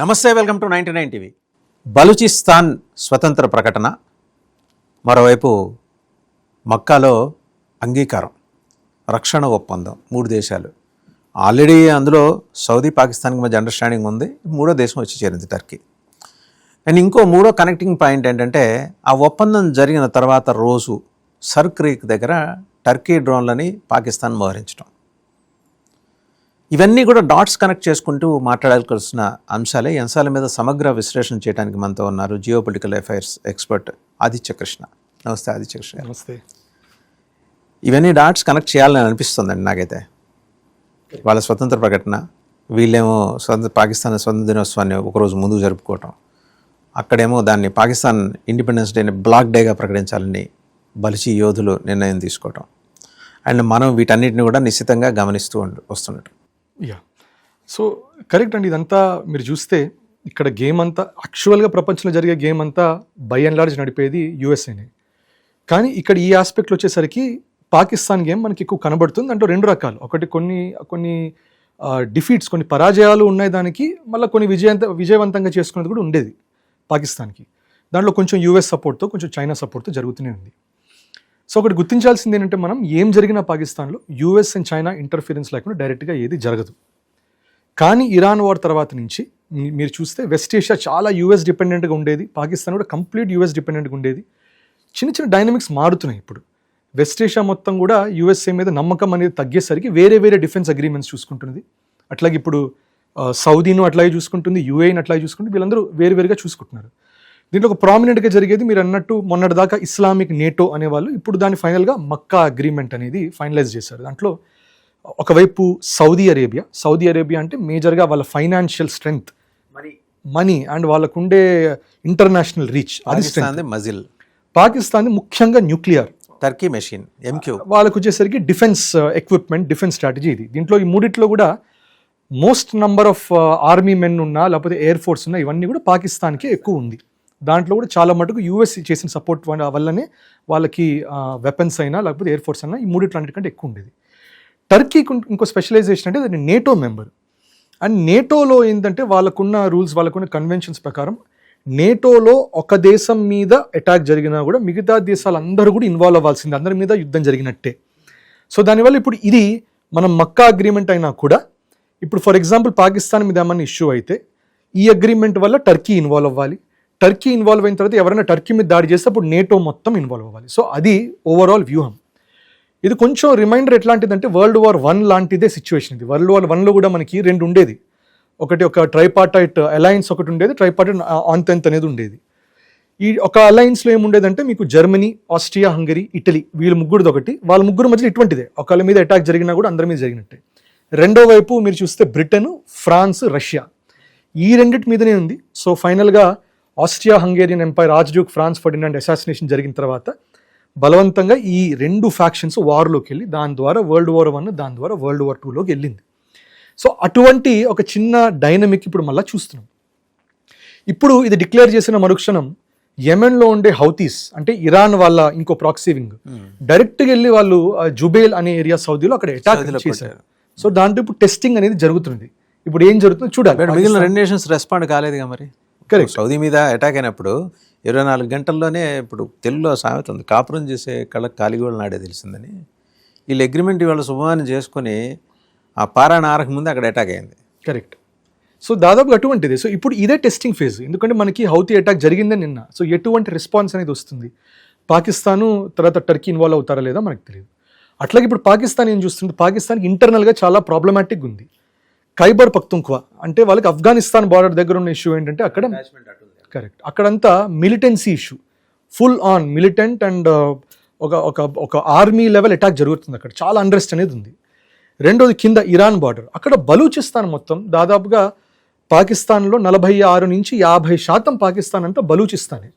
నమస్తే, welcome to 99 TV. Balochistan స్వతంత్ర ప్రకటన, మరోవైపు మక్కాలో అంగీకారం, రక్షణ ఒప్పందం. మూడు దేశాలు ఆల్రెడీ అందులో సౌదీ పాకిస్తాన్కి మధ్య అండర్స్టాండింగ్ ఉంది. మూడో దేశం వచ్చి చేరింది టర్కీ. అండ్ ఇంకో మూడో కనెక్టింగ్ పాయింట్ ఏంటంటే, ఆ ఒప్పందం జరిగిన తర్వాత రోజు సర్ క్రీక్ దగ్గర టర్కీ డ్రోన్లని పాకిస్తాన్ మోహరించడం. ఇవన్నీ కూడా డాట్స్ కనెక్ట్ చేసుకుంటూ మాట్లాడాల్సిన అంశాలే. ఈ అంశాల మీద సమగ్ర విశ్లేషణ చేయడానికి మనతో ఉన్నారు geo political affairs expert Aditya Krishna. నమస్తే ఆదిత్య కృష్ణ. నమస్తే. ఇవన్నీ డాట్స్ కనెక్ట్ చేయాలని అనిపిస్తుందండి నాకైతే. వాళ్ళ స్వతంత్ర ప్రకటన, వీళ్ళేమో పాకిస్తాన్ స్వతంత్ర దినోత్సవాన్ని ఒకరోజు ముందు జరుపుకోవటం, అక్కడేమో దాన్ని పాకిస్తాన్ ఇండిపెండెన్స్ డేని బ్లాక్ డేగా ప్రకటించాలని బలిచి యోధులు నిర్ణయం తీసుకోవటం. అండ్ మనం వీటన్నిటిని కూడా నిశ్చితంగా గమనిస్తూ వస్తున్నట్టు. సో కరెక్ట్ అండి. ఇదంతా మీరు చూస్తే ఇక్కడ గేమ్ అంతా యాక్చువల్గా ప్రపంచంలో జరిగే గేమ్ అంతా బై అండ్ లార్జ్ నడిపేది యూఎస్ఏనే. కానీ ఇక్కడ ఈ ఆస్పెక్ట్లో వచ్చేసరికి పాకిస్తాన్ గేమ్ మనకి ఎక్కువ కనబడుతుంది. అంటే రెండు రకాలు, ఒకటి కొన్ని డిఫీట్స్, కొన్ని పరాజయాలు ఉన్నాయి దానికి, మళ్ళీ కొన్ని విజయవంతంగా చేసుకునేది కూడా ఉండేది పాకిస్తాన్కి. దాంట్లో కొంచెం యూఎస్ సపోర్ట్తో, కొంచెం చైనా సపోర్ట్తో జరుగుతూనే ఉంది. సో ఒకటి గుర్తించాల్సింది ఏంటంటే, మనం ఏం జరిగినా పాకిస్తాన్లో యూఎస్ అండ్ చైనా ఇంటర్ఫిరెన్స్ లేకుండా డైరెక్ట్గా ఏది జరగదు. కానీ ఇరాన్ వార్ తర్వాత నుంచి మీరు చూస్తే వెస్ట్ ఏషియా చాలా యూఎస్ డిపెండెంట్గా ఉండేది, పాకిస్తాన్ కూడా కంప్లీట్ యూఎస్ డిపెండెంట్గా ఉండేది. చిన్న చిన్న డైనమిక్స్ మారుతున్నాయి. ఇప్పుడు వెస్ట్ ఏషియా మొత్తం కూడా యూఎస్ఏ మీద నమ్మకం అనేది తగ్గేసరికి వేరే వేరే డిఫెన్స్ అగ్రిమెంట్స్ చూసుకుంటున్నది. అట్లాగే ఇప్పుడు సౌదీను అట్లాగే చూసుకుంటుంది, యూఏఈని అట్లాగే చూసుకుంటుంది. వీళ్ళందరూ వేరువేరుగా చూసుకుంటున్నారు. దీంట్లో ఒక ప్రామినెంట్గా జరిగేది మీరు అన్నట్టు మొన్నటిదాకా ఇస్లామిక్ నేటో అనేవాళ్ళు, ఇప్పుడు దాన్ని ఫైనల్గా మక్కా అగ్రిమెంట్ అనేది ఫైనలైజ్ చేశారు. దాంట్లో ఒకవైపు సౌదీ అరేబియా అంటే మేజర్గా వాళ్ళ ఫైనాన్షియల్ స్ట్రెంగ్త్, మనీ అండ్ వాళ్ళకుండే ఇంటర్నేషనల్ రీచ్, అది మజిల్. పాకిస్తాన్ ముఖ్యంగా న్యూక్లియర్, టర్కీ మెషిన్, ఎంక్యూ. వాళ్ళకు వచ్చేసరికి డిఫెన్స్ ఎక్విప్మెంట్, డిఫెన్స్ స్ట్రాటజీ ఇది. దీంట్లో ఈ మూడిట్లో కూడా most number of army men ఉన్నా, లేకపోతే ఎయిర్ ఫోర్స్ ఉన్నా, ఇవన్నీ కూడా పాకిస్తాన్కే ఎక్కువ ఉంది. దాంట్లో కూడా చాలా మటుకు యూఎస్ చేసిన సపోర్ట్ వల్లనే వాళ్ళకి వెపన్స్ అయినా లేకపోతే ఎయిర్ ఫోర్స్ అయినా ఈ మూడిట్లాంటికంటే ఎక్కువ ఉండేది. టర్కీకి ఇంకో స్పెషలైజేషన్ అంటే అది నేటో మెంబర్. అండ్ నేటోలో ఏంటంటే వాళ్ళకున్న రూల్స్, వాళ్ళకున్న కన్వెన్షన్స్ ప్రకారం నేటోలో ఒక దేశం మీద అటాక్ జరిగినా కూడా మిగతా దేశాలందరూ కూడా ఇన్వాల్వ్ అవ్వాల్సింది, అందరి మీద యుద్ధం జరిగినట్టే. సో దానివల్ల ఇప్పుడు ఇది మనం మక్కా అగ్రిమెంట్ అయినా కూడా, ఇప్పుడు ఫర్ ఎగ్జాంపుల్ పాకిస్తాన్ మీద ఏమన్నా ఇష్యూ అయితే ఈ అగ్రిమెంట్ వల్ల టర్కీ ఇన్వాల్వ్ అవ్వాలి. టర్కీ ఇన్వాల్వ్ అయిన తర్వాత ఎవరైనా టర్కీ మీద దాడి చేస్తే అప్పుడు నేటో మొత్తం ఇన్వాల్వ్ అవ్వాలి. సో అది ఓవరాల్ వ్యూహం. ఇది కొంచెం రిమైండర్ ఎట్లాంటిదంటే World War I లాంటిదే సిచ్యువేషన్ ఇది. World War Iలో కూడా మనకి రెండు ఉండేది. ఒక ట్రైపార్టైట్ అలయన్స్ ఒకటి ఉండేది, ట్రైపార్టైట్ ఆంటెంట్ అనేది ఉండేది. ఈ ఒక అలయన్స్లో ఏముండేదంటే మీకు జర్మనీ, ఆస్ట్రియా, హంగరీ, ఇటలీ, వీళ్ళ ముగ్గురుది ఒకటి. వాళ్ళ ముగ్గురు మధ్యలో ఇటువంటిదే, ఒకళ్ళ మీద అటాక్ జరిగినా కూడా అందరి మీద జరిగినట్టే. రెండో వైపు మీరు చూస్తే బ్రిటన్, ఫ్రాన్స్, రష్యా, ఈ రెండింటి మీదనే ఉంది. సో ఫైనల్గా Austria Hungarian empire archduke Franz Ferdinand assassination జరిగిన తర్వాత బలవంతంగా ఈ రెండు ఫ్యాక్షన్స్ వార్లోకి వెళ్ళి దాని ద్వారా World War I, దాని ద్వారా World War IIలోకి వెళ్ళింది. సో అటువంటి ఒక చిన్న డైనమిక్ ఇప్పుడు మళ్ళీ చూస్తున్నాం. ఇప్పుడు ఇది డిక్లేర్ చేసిన మరుక్షణం యెమెన్లో ఉండే హౌతీస్, అంటే ఇరాన్ వాళ్ళ ఇంకో ప్రాక్సీ వింగ్, డైరెక్ట్గా వెళ్ళి వాళ్ళు జుబేల్ అనే ఏరియా సౌదీలో అక్కడ అటాక్ చేశారు. సో దాంట్లో ఇప్పుడు టెస్టింగ్ అనేది జరుగుతుంది. ఇప్పుడు ఏం జరుగుతుందో చూడాలి. మిగిలిన రెండు నేషన్స్ రెస్పాండ్ కాలేదుగా మరి. కరెక్ట్. సౌదీ మీద అటాక్ అయినప్పుడు 24 గంటల్లోనే, ఇప్పుడు తెలుగులో సామెత ఉంది, కాపురం చేసే కళ్ళకి కాలిగోళ్ళు నాడే తెలిసిందని. వీళ్ళు అగ్రిమెంట్ ఇవాళ శుభవాన్ని చేసుకొని ఆ పారాయణ ఆరక ముందు అక్కడ అటాక్ అయింది. కరెక్ట్. సో దాదాపు అటువంటిది. సో ఇప్పుడు ఇదే టెస్టింగ్ ఫేజ్, ఎందుకంటే మనకి హౌతీ అటాక్ జరిగిందే నిన్న. సో ఎటువంటి రెస్పాన్స్ అనేది వస్తుంది, పాకిస్తాను తర్వాత టర్కీ ఇన్వాల్వ్ అవుతారా లేదా మనకు తెలియదు. అట్లాగే ఇప్పుడు పాకిస్తాన్ ఏం చూస్తుంది, పాకిస్తాన్కి ఇంటర్నల్గా చాలా ప్రాబ్లమాటిక్ ఉంది. ఖైబర్ పఖ్తుంఖ్వా అంటే వాళ్ళకి ఆఫ్ఘనిస్తాన్ బార్డర్ దగ్గర ఉన్న ఇష్యూ ఏంటంటే అక్కడ కరెక్ట్, అక్కడంతా militancy issue, full on militant and ఒక ఆర్మీ లెవెల్ అటాక్ జరుగుతుంది. అక్కడ చాలా అన్రెస్ట్ అనేది ఉంది. రెండోది కింద ఇరాన్ బార్డర్, అక్కడ బలూచిస్తాన్ మొత్తం దాదాపుగా పాకిస్తాన్లో 46 నుంచి 50% పాకిస్తాన్ అంతా బలూచిస్తానే.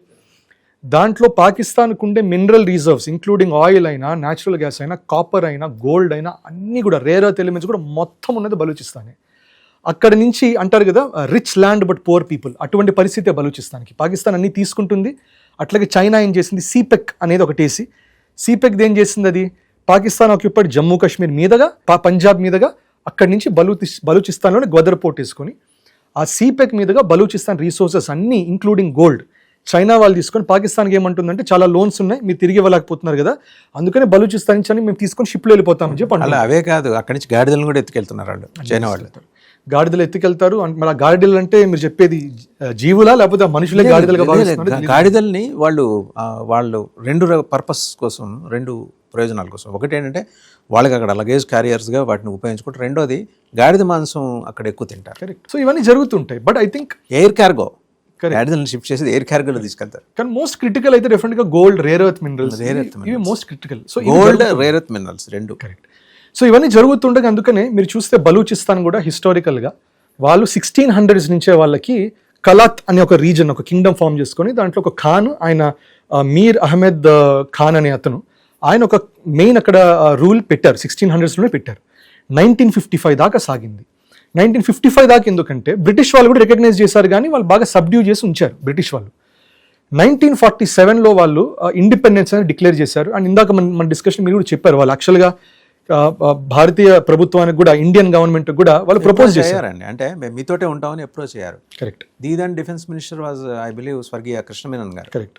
దాంట్లో పాకిస్తాన్కు ఉండే మినరల్ రిజర్వ్స్ ఇంక్లూడింగ్ ఆయిల్ అయినా, న్యాచురల్ గ్యాస్ అయినా, కాపర్ అయినా, గోల్డ్ అయినా, అన్నీ కూడా రేర్ ఎర్త్ ఎలిమెంట్స్ కూడా మొత్తం ఉన్నది బలూచిస్తానే. అక్కడ నుంచి అంటారు కదా rich land but poor people, అటువంటి పరిస్థితే బలూచిస్తాన్కి. పాకిస్తాన్ అన్నీ తీసుకుంటుంది. అట్లాగే చైనా ఏం చేసింది, సిపెక్ అనేది ఒకటేసి, సిపెక్ ఏం చేసింది, అది పాకిస్తాన్ ఆక్యుపైడ్ జమ్మూ కాశ్మీర్ మీదుగా, పంజాబ్ మీదుగా, అక్కడి నుంచి బలూచిస్తాన్లోనే గ్వదర్ పోర్ట్ వేసుకొని ఆ సీపెక్ మీదుగా బలూచిస్తాన్ రీసోర్సెస్ అన్ని ఇంక్లూడింగ్ గోల్డ్ చైనా వాళ్ళు తీసుకొని పాకిస్తాన్కి ఏమంటుందంటే చాలా లోన్స్ ఉన్నాయి, మీరు తిరిగి ఇవ్వలేకపోతున్నారు కదా, అందుకని బలూచిస్తాన్ నుంచి మేము తీసుకొని షిప్లో వెళ్ళిపోతామని చెప్పి అలా అవే కాదు, అక్కడి నుంచి గాడిదలను కూడా ఎత్తుకెళ్తున్నారు వాళ్ళు, చైనా వాళ్ళు. గాడిదలు ఎత్తుకెళ్తారు. మరి ఆ గాడిదలు అంటే మీరు చెప్పేది జీవులా లేకపోతే ఆ మనుషులే గాడిదలుగా భావిస్తున్నారు? గాడిదల్ని వాళ్ళు రెండు పర్పస్ కోసం, రెండు ప్రయోజనాల కోసం. ఒకటి ఏంటంటే వాళ్ళకి అక్కడ లగేజ్ క్యారియర్స్గా వాటిని ఉపయోగించుకుంటారు, రెండోది గాడిద మాంసం అక్కడ ఎక్కువ తింటారు. కరెక్ట్. సో ఇవన్నీ జరుగుతుంటాయి. But I think air cargo, గాడిదలను షిఫ్ట్ చేసి ఎయిర్ కార్గోలో తీసుకెళ్తారు. కానీ మోస్ట్ క్రిటికల్ అయితే డెఫినెట్ గా గోల్డ్, రేర్ ఎర్త్ మినరల్స్, ఇవి most critical. So gold, rare earth minerals రెండు. కరెక్ట్. సో ఇవన్నీ జరుగుతుండగా అందుకనే మీరు చూస్తే బలూచిస్తాన్ కూడా హిస్టారికల్గా వాళ్ళు 1600s నుంచే వాళ్ళకి కలాత్ అనే ఒక రీజన్, ఒక కింగ్డమ్ ఫామ్ చేసుకొని దాంట్లో ఒక ఖాన్, ఆయన మీర్ అహ్మద్ ఖాన్ అనే అతను, ఆయన ఒక మెయిన్ అక్కడ రూల్ పెట్టారు. 1600sలోనే పెట్టారు. 1955 దాకా సాగింది. 1955 దాకా ఎందుకంటే బ్రిటిష్ వాళ్ళు కూడా రికగ్నైజ్ చేశారు, కానీ వాళ్ళు బాగా సబ్డ్యూ చేసి ఉంచారు బ్రిటిష్ వాళ్ళు. 1947లో వాళ్ళు ఇండిపెండెన్స్ అనేది డిక్లేర్ చేశారు. అండ్ ఇందాక మన డిస్కషన్ మీరు కూడా చెప్పారు, వాళ్ళు యాక్చువల్గా భారతీయ ప్రభుత్వానికి కూడా, ఇండియన్ గవర్నమెంట్ కూడా వాళ్ళు ప్రపోజ్ చేశారండి. అంటే మేము మీతోటే ఉంటామని అప్రోచ్ అయ్యారు. Correct. దీదన్ defence minister was I believe స్వర్గీయ కృష్ణమేనన్ గారు. కరెక్ట్.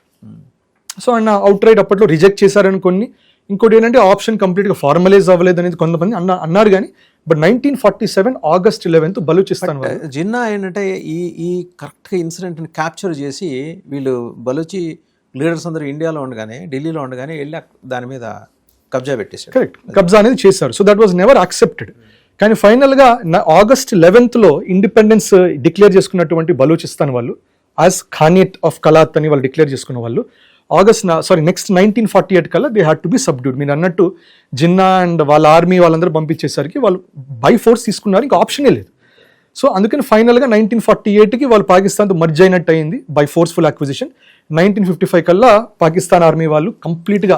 సో ఆయన అవుట్ రైట్ అప్పట్లో రిజెక్ట్ చేశారని కొన్ని, ఇంకోటి ఏంటంటే ఆప్షన్ కంప్లీట్గా ఫార్మలైజ్ అవ్వలేదు అనేది కొంతమంది అన్నారు. కానీ బట్ 1947 August 11 బలూచిస్తాన్ జిన్నా ఏంటంటే ఈ కరెక్ట్గా ఇన్సిడెంట్ని క్యాప్చర్ చేసి వీళ్ళు బలూచి లీడర్స్ అందరూ ఇండియాలో ఉండగానే, ఢిల్లీలో ఉండగానే వెళ్ళి దాని మీద కబ్జా పెట్టేశారు. కరెక్ట్. కబ్జా అనేది చేశారు. So that was never accepted. కానీ ఫైనల్గా August 11 ఇండిపెండెన్స్ డిక్లేర్ చేసుకున్నటువంటి బలూచిస్తాన్ వాళ్ళు, యాజ్ ఖానియట్ ఆఫ్ కలాత్ అని వాళ్ళు డిక్లేర్ చేసుకున్న వాళ్ళు, నెక్స్ట్ 1948 కల్లా they had to be subdued. మీరు అన్నట్టు జిన్నా అండ్ వాళ్ళ ఆర్మీ వాళ్ళందరూ పంపించేసరికి వాళ్ళు బై ఫోర్స్ తీసుకున్నారు, ఇంకా ఆప్షనే లేదు. సో అందుకని ఫైనల్గా 1948కి వాళ్ళు పాకిస్తాన్తో మర్జ్ అయినట్టు అయింది బై ఫోర్స్ఫుల్ అక్విజిషన్. 1955 కల్లా పాకిస్తాన్ ఆర్మీ వాళ్ళు కంప్లీట్గా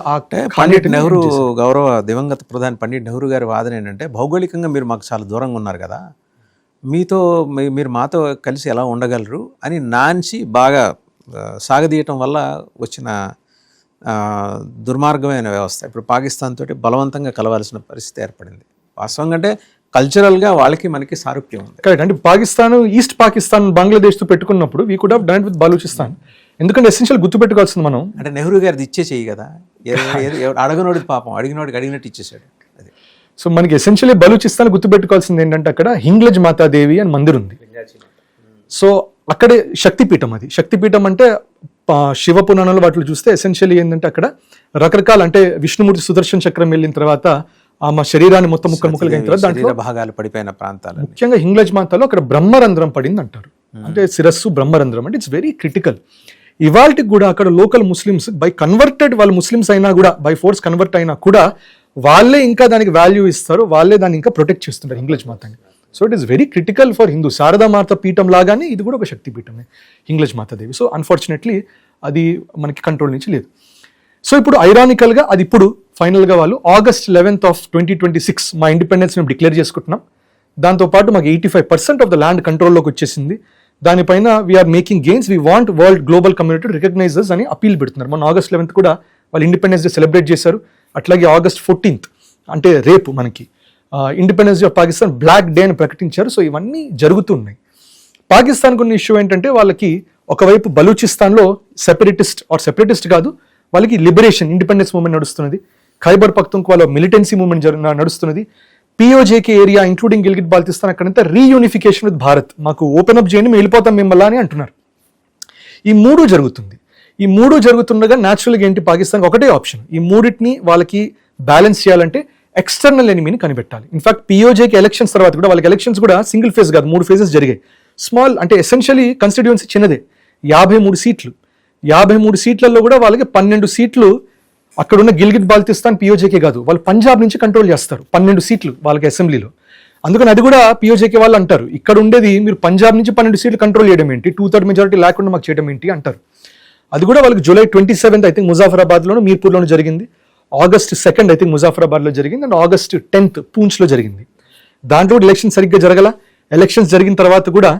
పండిట్ నెహ్రూ, గౌరవ దివంగత ప్రధాని పండిట్ నెహ్రూ గారి వాదన ఏంటంటే, భౌగోళికంగా మీరు మాకు చాలా దూరంగా ఉన్నారు కదా, మీరు మాతో కలిసి ఎలా ఉండగలరు అని నాన్సి బాగా సాగదీయటం వల్ల వచ్చిన దుర్మార్గమైన వ్యవస్థ ఇప్పుడు పాకిస్తాన్ తోటి బలవంతంగా కలవాల్సిన పరిస్థితి ఏర్పడింది. వాస్తవంగా అంటే కల్చరల్గా వాళ్ళకి మనకి సారూప్యం ఉంది. కరెక్ట్. అంటే పాకిస్తాన్, ఈస్ట్ పాకిస్తాన్ బంగ్లాదేశ్తో పెట్టుకున్నప్పుడు we could have done it with Balochistan. ఎందుకంటే ఎసెన్షియల్ గుర్తుపెట్టుకోవాల్సింది మనం, అంటే నెహ్రూ గారిది ఇచ్చే చెయ్యి కదా, అడగనోడిది పాపం అడిగినోడికి అడిగినట్టు ఇచ్చేసాడు. అది సో మనకి ఎసెన్షియల్లీ బలూచిస్తాన్ గుర్తుపెట్టుకోవాల్సింది ఏంటంటే అక్కడ హింగ్లజ్ మాతాదేవి అని మందిర్ ఉంది. సో అక్కడే శక్తిపీఠం. అది శక్తిపీఠం అంటే శివ పురాణాలు వాటిలో చూస్తే ఎసెన్షియల్లీ ఏంటంటే అక్కడ రకరకాల, అంటే విష్ణుమూర్తి సుదర్శన చక్రం వెళ్ళిన తర్వాత ఆమె శరీరాన్ని మొత్తం ముక్కలు అయిన తర్వాత దాంట్లో భాగాలు పడిపోయిన ప్రాంతాలు, ముఖ్యంగా హింగ్లజ్ మాతాలో అక్కడ బ్రహ్మరంధ్రం పడింది అంటారు. అంటే శిరస్సు బ్రహ్మరంధ్రం, అంటే ఇట్స్ వెరీ క్రిటికల్. ఇవాళకి కూడా అక్కడ లోకల్ ముస్లిమ్స్ బై కన్వర్టెడ్, వాళ్ళు ముస్లిమ్స్ అయినా కూడా, బై ఫోర్స్ కన్వర్ట్ అయినా కూడా వాళ్ళే ఇంకా దానికి వాల్యూ ఇస్తారు, వాళ్ళే దాన్ని ఇంకా ప్రొటెక్ట్ చేస్తుంటారు హింగ్లజ్ మాతని. So it is very critical for Hindu. Sarada Mata పీఠం లాగానే ఇది కూడా ఒక శక్తి పీఠమే, హింగ్లజ్ మాతాదేవి. సో అన్ఫార్చునేట్లీ అది మనకి కంట్రోల్ నుంచి లేదు. సో ఇప్పుడు ఐరానికల్గా అది ఇప్పుడు ఫైనల్గా వాళ్ళు August 11 2026 మా ఇండిపెండెన్స్ మేము డిక్లేర్ చేసుకుంటున్నాం. దాంతోపాటు మాకు 85% ఆఫ్ ద ల్యాండ్ కంట్రోల్లోకి వచ్చేసింది. దానిపైన we are making gains, we want world global community recognise us అని అపీల్ పెడుతున్నారు. మన August 11 కూడా వాళ్ళు ఇండిపెండెన్స్ డే సెలబ్రేట్ చేశారు. అట్లాగే August 14 అంటే రేపు మనకి independence day of Pakistan black day అని ప్రకటించారు. సో ఇవన్నీ జరుగుతున్నాయి. పాకిస్తాన్కి ఉన్న ఇష్యూ ఏంటంటే వాళ్ళకి ఒకవైపు బలూచిస్తాన్లో సెపరేటిస్ట్ కాదు, వాళ్ళకి లిబరేషన్, ఇండిపెండెన్స్ మూవ్మెంట్ నడుస్తున్నది. ఖైబర్ పఖ్తూన్ఖ్వా వాళ్ళ మిలిటెన్సీ మూవ్మెంట్ నడుస్తున్నది. PoJK area including Gilgit Baltistan అక్కడంతా రీయూనిఫికేషన్ విత్ భారత్, మాకు ఓపెన్ అప్ చేయండి, మేము వెళ్ళిపోతాం మిమ్మల్ని అని అంటున్నారు. ఈ మూడు జరుగుతుండగా న్యాచురల్గా ఏంటి, పాకిస్తాన్ ఒకటే ఆప్షన్, ఈ మూడింటిని వాళ్ళకి బ్యాలెన్స్ చేయాలంటే ఎక్స్టర్నల్ ఎనిమీని కనిపెట్టాలి. ఇన్ఫాక్ట్ పిఓజేకి ఎలక్షన్స్ తర్వాత కూడా వాళ్ళకి ఎలక్షన్స్ కూడా సింగిల్ ఫేజ్ కాదు, 3 phases జరిగాయి. స్మాల్ అంటే ఎసెన్షియలీ కన్స్టిట్యుయెన్సీ చిన్నదే, 53 సీట్లు. 53 సీట్లలో కూడా వాళ్ళకి 12 సీట్లు అక్కడున్న గిల్గిట్ బాల్టిస్తాన్ పిఓజేకే కాదు, వాళ్ళు పంజాబ్ నుంచి కంట్రోల్ చేస్తారు 12 సీట్లు వాళ్ళకి అసెంబ్లీలో. అందుకని అది కూడా పిఓజేకే వాళ్ళు అంటారు, ఇక్కడ ఉండేది మీరు పంజాబ్ నుంచి 12 సీట్లు కంట్రోల్ చేయడం ఏంటి, 2/3 మెజారిటీ లేకుండా మాకు చేయడం ఏంటి అంటారు. అది కూడా వాళ్ళకి July 27 ఐ థింక్ ముజాఫరాబాద్లోను, మీర్పూర్లోనూ జరిగింది. August 2 ఐ థింక్ ముజాఫరాబాద్లో జరిగింది, అండ్ August 10 పూంచ్లో జరిగింది. దాంట్లో కూడా ఎలక్షన్ సరిగ్గా జరగల. ఎలక్షన్స్ జరిగిన తర్వాత కూడా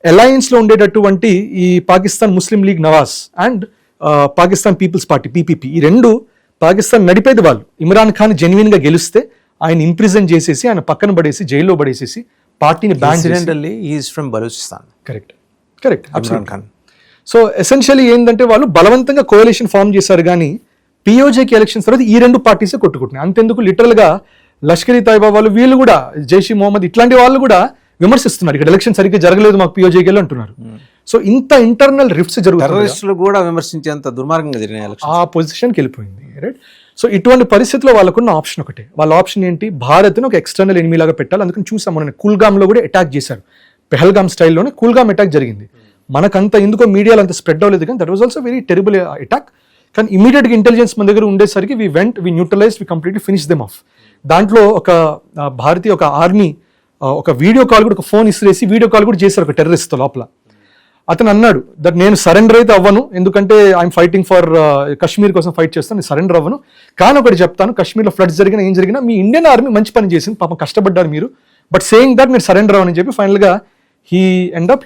అలయన్స్లో ఉండేటటువంటి ఈ Pakistan Muslim League Nawaz and Pakistan People's Party PPP, ఈ రెండు పాకిస్తాన్ నడిపేది వాళ్ళు. ఇమ్రాన్ ఖాన్ జెన్యున్గా గెలిస్తే ఆయన ఇంప్రిజన్ చేసేసి, ఆయన పక్కన పడేసి, జైల్లో పడేసేసి పార్టీని బ్యాన్ చేసి. He is from Balochistan. Correct Imran Khan. So essentially ఏంటంటే వాళ్ళు బలవంతంగా కోalition ఫామ్ చేశారు కానీ పిఓజేకి ఎలక్షన్స్ తర్వాత ఈ రెండు పార్టీసే కొట్టుకుంటున్నాయి. అంతెందుకు లిటరల్గా లష్కర్ ఈ తైబా వాళ్ళు వీళ్ళు కూడా జైష్ మొహమ్మద్ ఇట్లాంటి వాళ్ళు కూడా విమర్శిస్తున్నారు ఇక్కడ ఎలక్షన్ సరిగ్గా జరగలేదు మాకు పిఓజేకి అంటున్నారు. సో ఇంత ఇంటర్నల్ రిఫ్ట్స్ జరుగుతాయి, టెర్రరిస్టులు కూడా విమర్శించేంత దుర్మార్గంగా జరిగిన ఎలక్షన్. ఆ పొజిషన్కి వెళ్ళిపోయింది, రైట్. సో ఇటువంటి పరిస్థితుల్లో వాళ్ళకున్న ఆప్షన్ ఒకటే. వాళ్ళ ఆప్షన్ ఏంటి, భారత్ను ఒక ఎక్స్టర్నల్ ఎనిమీ లాగా పెట్టాలి. అందుకని చూసాం మనం కుల్గామ్లో కూడా అటాక్ చేశారు, పెహల్గామ్ స్టైల్లోనే కుల్గామ్ అటాక్ జరిగింది. మనకంత ఎందుకో మీడియాలో అంత స్ప్రెడ్ అవ్వలేదు కానీ that was also very terrible attack. కానీ ఇమీడియట్గా ఇంటెలిజెన్స్ మన దగ్గర ఉండేసరికి we neutralise, we completely finish them off. దాంట్లో ఒక భారతీయ ఒక ఆర్మీ ఒక వీడియో కాల్ కూడా, ఒక ఫోన్ ఇసిరేసి వీడియో కాల్ కూడా చేశారు ఒక టెర్రరిస్ట్తో లోపల. అతను అన్నాడు దట్ నేను సరెండర్ అయితే అవ్వను, ఎందుకంటే ఐఎమ్ ఫైటింగ్ ఫర్ కశ్మీర్ కోసం ఫైట్ చేస్తాను, నేను సరెండర్ అవ్వను. కానీ ఒకటి చెప్తాను, కశ్మీర్లో ఫ్లడ్స్ జరిగినా ఏం జరిగినా మీ ఇండియన్ ఆర్మీ మంచి పని చేసింది, పాపం కష్టపడ్డారు మీరు, బట్ సేయింగ్ దట్ మీరు సరెండర్ అవ్వని చెప్పి ఫైనల్గా he end up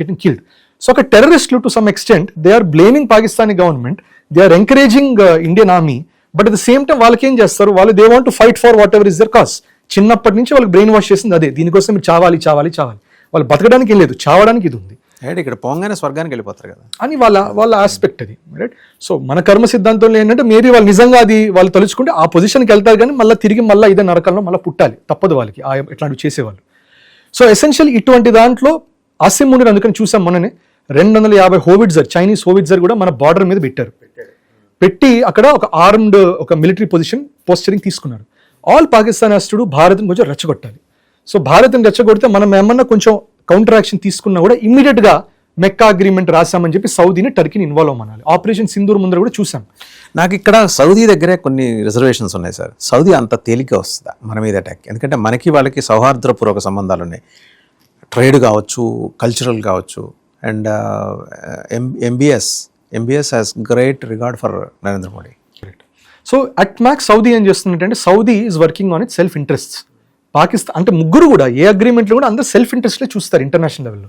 getting killed. So ఒక టెర్రరిస్టులు to some extent they are blaming Pakistani government, they are encouraging Indian army, but at the same time వాళ్ళకి ఏం చేస్తారు, వాళ్ళు they want to fight for whatever is their cause. చిన్నప్పటి నుంచి వాళ్ళకి brain wash చేసింది అదే, దీనికోసం మీరు చావాలి చావాలి చావాలి, వాళ్ళు బతకడానికి ఏం లేదు, చావడానికి ఇది ఉంది ఇక్కడ పోగానే స్వర్గానికి వెళ్ళిపోతారు కదా అని వాళ్ళ ఆస్పెక్ట్ అది, రైట్. సో మన కర్మ సిద్ధాంతంలో ఏంటంటే మేబీ వాళ్ళు నిజంగా అది వాళ్ళు తలుచుకుంటే ఆ పొజిషన్కి వెళ్తారు కానీ మళ్ళీ తిరిగి మళ్ళీ ఇదే నరకంలో మళ్ళీ పుట్టాలి, తప్పదు వాళ్ళకి ఇట్లాంటివి చేసేవాళ్ళు. సో ఎసెన్షియల్ ఇటువంటి దాంట్లో ఆసిమ్ మునీర్ అందుకని చూసాం మొన్ననే 250 హోవిట్జర్, చైనీస్ హోవిట్జర్ కూడా మన బార్డర్ మీద పెట్టి అక్కడ ఒక ఆర్మ్డ్ ఒక మిలిటరీ పొజిషన్ పోస్చరింగ్ తీసుకున్నారు. ఆల్ పాకిస్తాన్ అస్టుడు భారత్ని కొంచెం రెచ్చగొట్టాలి. సో భారత్ని రెచ్చగొడితే మనం ఏమన్నా కొంచెం కౌంటర్ యాక్షన్ తీసుకున్నా కూడా ఇమ్మీడియట్ గా మెక్కా అగ్రిమెంట్ రాసామని చెప్పి సౌదీని టర్కీని ఇన్వాల్వ్ అవ్వాలి. ఆపరేషన్ సింధూర్ ముందర కూడా చూసాం. నాకు ఇక్కడ సౌదీ దగ్గరే కొన్ని రిజర్వేషన్స్ ఉన్నాయి సార్. సౌదీ అంత తేలిగ్గా వస్తుందా మన మీద అటాక్? ఎందుకంటే మనకి వాళ్ళకి సౌహార్ద్రపూర్వక సంబంధాలు ఉన్నాయి, ట్రేడ్ కావచ్చు, కల్చరల్ కావచ్చు. And MBS has great regard for Narendra Modi. So at max Saudi ఏం చేస్తుందంటే Saudi is working on its self interests. Pakistan అంటే ముగ్గురు కూడా ఏ అగ్రిమెంట్లో కూడా అందరూ సెల్ఫ్ ఇంట్రెస్ట్లే చూస్తారు ఇంటర్నేషనల్ లెవెల్లో.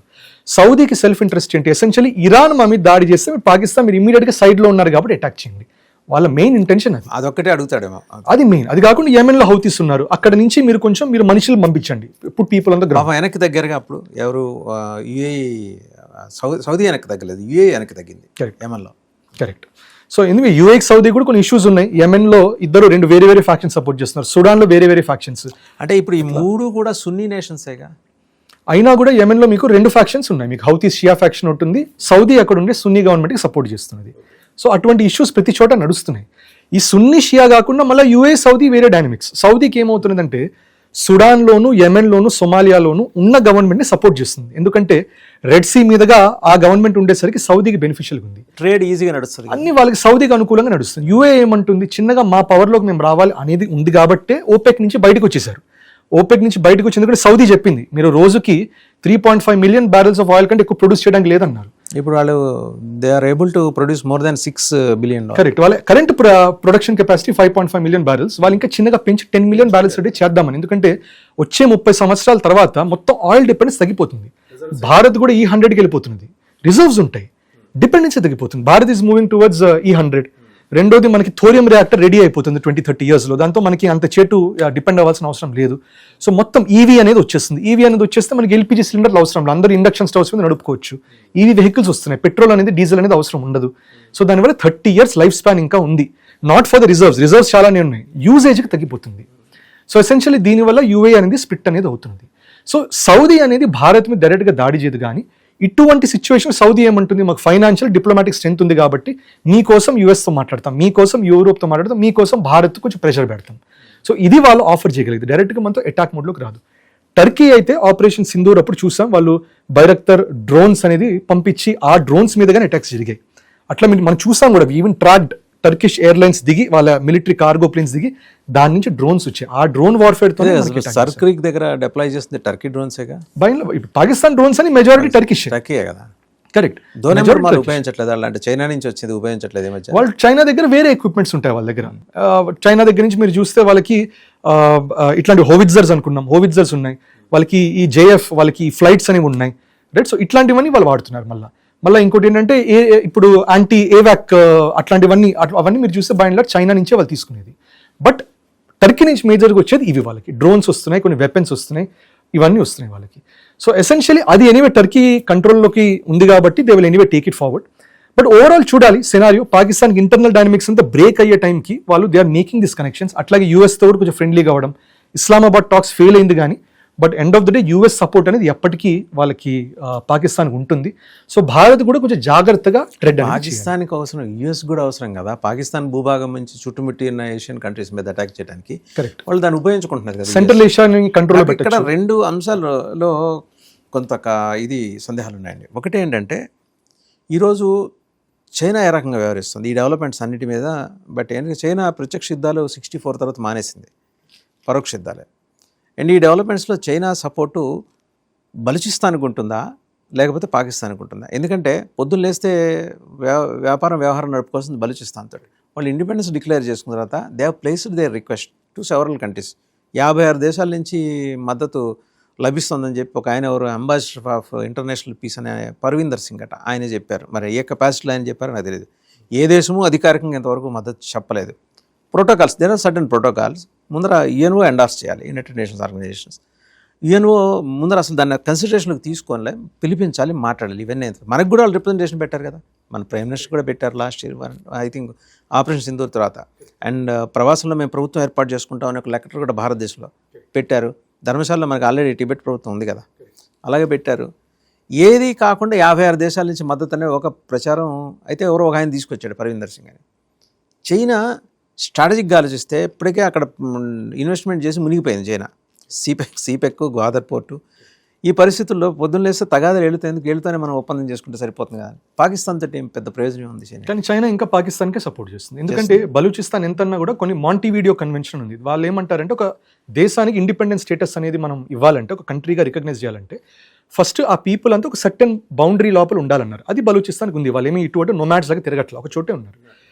సౌదీకి సెల్ఫ్ ఇంట్రెస్ట్ ఏంటి, ఎసెన్షియలీ ఇరాన్ మా మీద దాడి చేస్తే పాకిస్తాన్ మీరు ఇమీడియట్గా సైడ్లో ఉన్నారు కాబట్టి అటాక్ చేయండి, వాళ్ళ మెయిన్ ఇంటెన్షన్ అది. అదొక్కటే అడుగుతాడేమో, అది మెయిన్. అది కాకుండా యెమెన్లో హౌతీస్ ఉన్నారు, అక్కడ నుంచి మీరు మనుషులు పంపించండి. ఇప్పుడు పీపుల్ అంతా వెనక్కి దగ్గరగా అప్పుడు ఎవరు యుఏఈ, సౌదీ వెనక్కి తగ్గలేదు, యుఏఈ వెనక్కి తగ్గింది యెమెన్లో. కరెక్ట్. సో ఎందుకంటే యుఏకి సౌదీ కూడా కొన్ని ఇష్యూస్ ఉన్నాయి. యెమెన్లో రెండు వేరే ఫ్యాక్షన్స్ సపోర్ట్ చేస్తున్నారు, సుడాన్లో వేరే ఫ్యాక్షన్స్. అంటే ఇప్పుడు ఈ మూడు కూడా సున్నీ నేషన్సేగా అయినా కూడా యెమెన్లో మీకు 2 ఫ్యాక్షన్స్ ఉన్నాయి. మీకు హౌతీ షియా ఫ్యాక్షన్ ఉంటుంది, సౌదీ అక్కడ ఉండే సున్నీ గవర్నమెంట్కి సపోర్ట్ చేస్తున్నది. సో అటువంటి ఇష్యూస్ ప్రతి చోట నడుస్తున్నాయి. ఈ సున్నీ షియా కాకుండా మళ్ళీ యుఏ సౌదీ వేరే డైనమిక్స్. సౌదీకి ఏమవుతున్నదంటే సుడాన్లోను, యెమెన్లోను, సొమాలియాలోను ఉన్న గవర్నమెంట్ని సపోర్ట్ చేస్తుంది. ఎందుకంటే రెడ్ సీ మీదుగా ఆ గవర్నమెంట్ ఉండేసరికి సౌదీకి బెనిఫిషియల్గా ఉంది, ట్రేడ్ ఈజీగా నడుస్తుంది, అన్ని వాళ్ళకి సౌదీకి అనుకూలంగా నడుస్తుంది. యుఏ ఏమంటుంది, చిన్నగా మా పవర్లోకి మేము రావాలి అనేది ఉంది కాబట్టే ఓపెక్ నుంచి బయటకు వచ్చేసారు. ఓపెక్ నుంచి బయటకు వచ్చి ఎందుకంటే సౌదీ చెప్పింది మీరు రోజుకి 3.5 మిలియన్ బ్యారెల్స్ ఆఫ్ ఆయిల్ కంటే ఎక్కువ ప్రొడ్యూస్ చేయడానికి లేదన్నారు. ఇప్పుడు వాళ్ళు they are able to produce more than 6 billion. Correct. వాళ్ళ current production capacity 5.5 million barrels, వాళ్ళు ఇంకా చిన్నగా పెంచి 10 మిలియన్ బ్యారెల్స్ రెడీ చేద్దామని. ఎందుకంటే వచ్చే 30 సంవత్సరాల తర్వాత మొత్తం ఆయిల్ డిపెండెన్స్ తగ్గిపోతుంది. భారత్ కూడా E100కి వెళ్ళిపోతున్నది, రిజర్వ్స్ ఉంటాయి, డిపెండెన్సీ తగ్గిపోతుంది. Bharat is moving towards E100. రెండోది మనకి థోరియం రియాక్టర్ రెడీ అయిపోతుంది 20-30 ఇయర్స్లో, దాంతో మనకి అంత చేటు డిపెండ్ అవ్వాల్సిన అవసరం లేదు. సో మొత్తం ఈవీ అనేది వచ్చేస్తుంది. ఈవీ అనేది వచ్చేస్తే మనకి ఎల్పిజి సిలిండర్లు అవసరం లేదు, అందరూ ఇండక్షన్ స్టవ్స్ మీద నడుపుకోవచ్చు. ఈవీ వెహికల్స్ వస్తున్నాయి, పెట్రోల్ అనేది డీజిల్ అనేది అవసరం ఉండదు. సో దానివల్ల 30 ఇయర్స్ లైఫ్ స్పాన్ ఇంకా ఉంది. నాట్ ఫర్ ద రిజర్వ్స్ చాలానే ఉన్నాయి, యూజేజ్కి తగ్గిపోతుంది. సో ఎసెన్షియల్లీ దీనివల్ల యూఏ అనేది స్ప్లిట్ అనేది అవుతుంది. సో సౌదీ అనేది భారత్ మీద డైరెక్ట్గా దాడి చేయదు, కానీ ఇటువంటి సిచ్యువేషన్ సౌదీ ఏమంటుంది, మాకు ఫైనాన్షియల్ డిప్లొమాటిక్ స్ట్రెంత్ ఉంది కాబట్టి మీకోసం యూఎస్తో మాట్లాడతాం, మీకోసం యూరోప్తో మాట్లాడతాం, మీకోసం భారత్ కొంచెం ప్రెషర్ పెడతాం. సో ఇది వాళ్ళు ఆఫర్ చేయగలిగింది, డైరెక్ట్గా మనతో అటాక్ మోడ్లోకి రాదు. టర్కీ అయితే ఆపరేషన్ సింధూర్ అప్పుడు చూసాం, వాళ్ళు బైరక్తర్ డ్రోన్స్ అనేది పంపించి ఆ డ్రోన్స్ మీదగానే అటాక్స్ జరిగాయి. అట్లా మనం చూసాం కూడా, ఈవెన్ ట్రాక్డ్ టర్కిష్ ఎయిర్లైన్స్ దిగి వాళ్ళ మిలిటరీ కార్గో ప్లేన్స్ దిగి దాని నుంచి డ్రోన్స్ వచ్చాయి. ఆ డ్రోన్ వార్ఫేర్ తో సర్క్రిక్ దగ్గర డిప్లాయ్ చేస్తుంది టర్కీ డ్రోన్సేగా. పాకిస్తాన్ డ్రోన్స్ అని మెజారిటీ టర్కిష్ కదా. కరెక్ట్. ఉపయోగించట్లేదు అంటే చైనా నుంచి వచ్చేది ఉపయోగించట్లేదు. వాళ్ళు చైనా దగ్గర వేరే ఎక్విప్మెంట్స్ ఉంటాయి వాళ్ళ దగ్గర. చైనా దగ్గర నుంచి మీరు చూస్తే వాళ్ళకి ఇట్లాంటి హోవిట్జర్స్ అనుకున్నాం, హోవిట్జర్స్ ఉన్నాయి వాళ్ళకి, ఈ జేఎఫ్ వాళ్ళకి ఫ్లైట్స్ అనేవి ఉన్నాయి, రైట్. సో ఇట్లాంటివన్నీ వాళ్ళు వాడుతున్నారు. మళ్ళీ ఇంకోటి ఏంటంటే ఇప్పుడు యాంటీ ఏవాక్ అవన్నీ మీరు చూస్తే బై అండ్ లార్జ్ చైనా నుంచే వాళ్ళు తీసుకునేది. బట్ టర్కీ నుంచి మేజర్గా వచ్చేది ఇవి. వాళ్ళకి డ్రోన్స్ వస్తున్నాయి, కొన్ని వెపన్స్ వస్తున్నాయి, ఇవన్నీ వస్తున్నాయి వాళ్ళకి. సో ఎసెన్షియలీ అది ఎనీవే టర్కీ కంట్రోల్లోకి ఉంది కాబట్టి they will anyway take it forward. But overall చూడాలి సినారియో, పాకిస్తాన్కి ఇంటర్నల్ డైనమిక్స్ అంతా బ్రేక్ అయ్యే టైంకి వాళ్ళు they are making this connections. అట్లాగే యూఎస్తో కూడా కొంచెం ఫ్రెండ్లీగా అవ్వడం, ఇస్లామాబాద్ టాక్స్ ఫెయిల్ అయింది కానీ but end of the day US support అనేది ఎప్పటికీ వాళ్ళకి పాకిస్తాన్కి ఉంటుంది. సో భారత్ కూడా కొంచెం జాగ్రత్తగా ట్రెడ్. పాకిస్తాన్కి అవసరం, యుఎస్ కూడా అవసరం కదా. పాకిస్తాన్ భూభాగం నుంచి చుట్టుముట్టి ఉన్న ఏషియన్ కంట్రీస్ మీద అటాక్ చేయడానికి కరెక్ట్, వాళ్ళు దాన్ని ఉపయోగించుకుంటున్నారు కదా. సెంట్రల్ ఏషియాని కంట్రోల్ ఇక్కడ రెండు అంశాలలో కొంత ఇది సందేహాలు ఉన్నాయండి. ఒకటి ఏంటంటే ఈరోజు చైనా ఏ రకంగా వ్యవహరిస్తుంది ఈ డెవలప్మెంట్స్ అన్నిటి మీద. బట్ ఏంటంటే చైనా ప్రత్యక్ష యుద్ధాలు 64 తర్వాత మానేసింది, పరోక్ష యుద్ధాలే. అండ్ ఈ డెవలప్మెంట్స్లో చైనా సపోర్టు బలూచిస్తాన్కి ఉంటుందా లేకపోతే పాకిస్తాన్కి ఉంటుందా? ఎందుకంటే పొద్దున్న లేస్తే వ్యవహారం నడుపుకోవాల్సింది బలూచిస్తాన్తో. వాళ్ళు ఇండిపెండెన్స్ డిక్లేర్ చేసుకున్న తర్వాత they have placed their request to several countries. 56 దేశాల నుంచి మద్దతు లభిస్తుందని చెప్పి ఒక ఆయన ఎవరు అంబాసిడర్ ఆఫ్ ఇంటర్నేషనల్ పీస్ అనే పర్వీందర్ సింగ్ అట ఆయనే చెప్పారు. మరి ఏ కెపాసిటీలో ఆయన చెప్పారో నాకు తెలియదు. ఏ దేశము అధికారికంగా ఇంతవరకు మద్దతు చెప్పలేదు. Protocols, there are certain protocols. ముందర యుఎన్ఓ ఎండార్స్ చేయాలి, యునైటెడ్ నేషన్స్ ఆర్గనైజేషన్స్. యుఎన్ఓ ముందర అసలు దాన్ని కన్సిడరేషన్లోకి తీసుకోలే, పిలిపించాలి, మాట్లాడాలి. ఇవన్నీ మనకు కూడా వాళ్ళు రిప్రజెంటేషన్ పెట్టారు కదా, మన ప్రైమ్ మినిస్టర్ కూడా పెట్టారు last year I think operation Sindoor తర్వాత. అండ్ ప్రవాసంలో మేము ప్రభుత్వం ఏర్పాటు చేసుకుంటామని ఒక లెటర్ కూడా భారతదేశంలో పెట్టారు. ధర్మశాలలో మనకు ఆల్రెడీ టిబెట్ ప్రభుత్వం ఉంది కదా, అలాగే పెట్టారు. ఏది కాకుండా 56 దేశాల నుంచి మద్దతు అనే ఒక ప్రచారం అయితే ఎవరో ఒక ఆయన తీసుకొచ్చాడు, పర్వీందర్ సింగ్ అని. చైనా స్ట్రాటజిక్గా ఆలోచిస్తే ఇప్పటికే అక్కడ ఇన్వెస్ట్మెంట్ చేసి మునిగిపోయింది చైనా. సీపెక్, గ్వాదర్ పోర్టు. ఈ పరిస్థితుల్లో పొద్దున్న లేస్తే తగాదాలు వెళ్తూనే మనం ఒప్పందం చేసుకుంటే సరిపోతుంది కదా. పాకిస్తాన్ తోటి ఏం పెద్ద ప్రయోజనం ఉంది చైనా. కానీ చైనా ఇంకా పాకిస్తాన్కే సపోర్ట్ చేస్తుంది. ఎందుకంటే బలూచిస్తాన్ ఎంతన్నా కూడా కొన్ని మాంటివీడియో కన్వెన్షన్ ఉంది. వాళ్ళు ఏమంటారంటే ఒక దేశానికి ఇండిపెండెన్స్ స్టేటస్ అనేది మనం ఇవ్వాలంటే, ఒక కంట్రీగా రికగ్నైజ్ చేయాలంటే ఫస్ట్ ఆ పీపుల్ అంతా ఒక సర్టెన్ బౌండరీ లోపల ఉండాలన్నారు. అది బలూచిస్తాన్కి ఉంది. వాళ్ళు ఏమి ఇటువంటి నోమాడ్స్ లాగా తిరగట్లా, ఒక చోటే ఉన్నారు.